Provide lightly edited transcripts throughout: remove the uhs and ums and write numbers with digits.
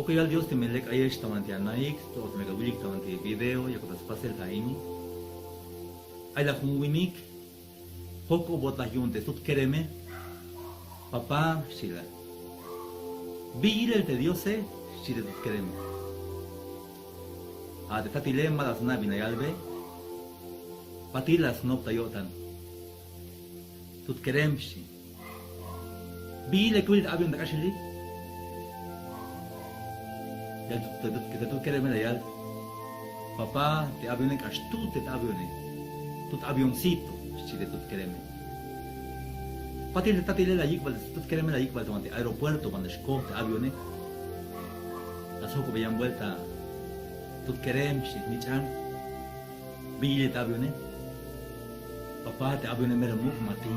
Okayal Dios te melek ayesh tamanti anaik, to te megawilik tamanti video, ya kotas pasel taimi. Ay la hunwinik, poco bota yunte, tut kereme, papá, shila. Bigir el te diose, shile tut kereme. A te tatile malas nabi na yalbe, patilas nopta yotan. Tut kerem shi. Bigir el kulit abion da kashili. Ya tú quieres ver allá, papá te avione tú te avione, tu avioncito, si tú quieres ver. Pati le tatile la yikbal, tú quieres ver la yikbal tomante aeropuerto cuando escoge te avione, las ojos veían vuelta, tú quieres si ni chan, bille te avione, papá te avione mero muk mati,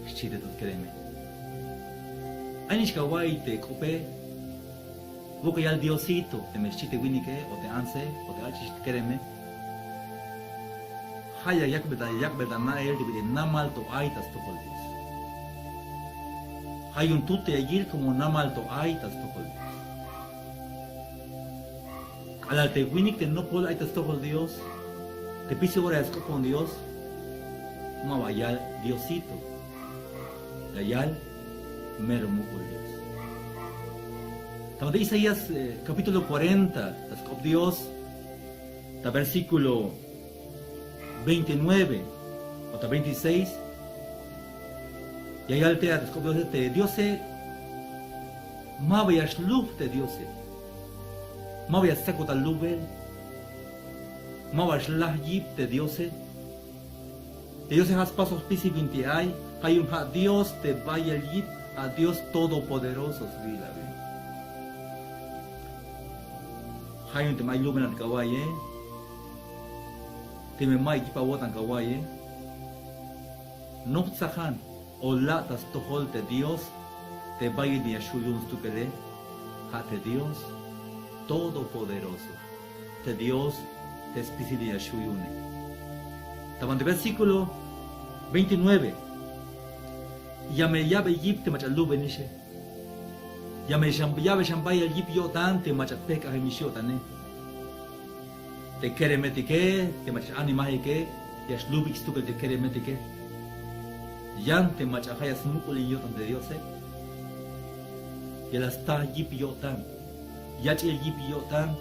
si tú quieres ver. Ainish kawaii te cope. Boca ya el Diosito, te me chiste winike, o te anse, o te achis kereme. Haya yak beda na el de namal to aitas to kol Dios. Hay un tute agir como namal to aitas to kol Dios. Al te winik te no kol aitas to kol Dios, te piso ahora es con Dios, ma vayal Diosito. Gayal mero mukol Dios. Estamos de Isaías capítulo 40, Dios, versículo 29 hasta 26. Y ahí altea, Dios ma vayas luz de Dios, ma vayas saco lubel, ma vayas la yip de Dios, has pasos pisi 20 hay un Dios te vaya el yip, a Dios todopoderoso vida. Hay un tema iluminan kawaye, te me mai kipa wotan kawaye, no tsahan o latas tohol te Dios, te vaya ni ashuyun stukele, hate Dios todopoderoso, te Dios te espicilia ashuyune. Taban de versículo 29, llame llave yip te machalu benishe. Ya me shambaya el yip yo tan te machat peka he misho tane. Te kere metike, te machat animaje que, ya shlubik stukel te kere metike. Yan te machat haya smukuli yo tan de Dios Ya la sta yip yo tan. Ya el yip yo tan.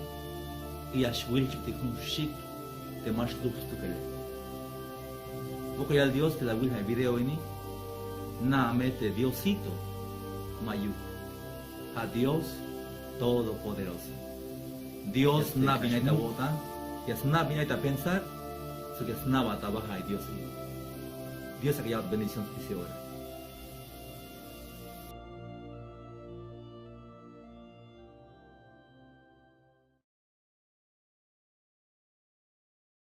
Y ya shwil te kunshik te mach lub stukel. Boca ya el Dios te la wilha el video ini. Na mete Diosito mayuk. A Dios Todopoderoso. Dios na binaita wota, que es na binaita pensar, so que es na bata baja de Dios. Dios ha creado bendición especial.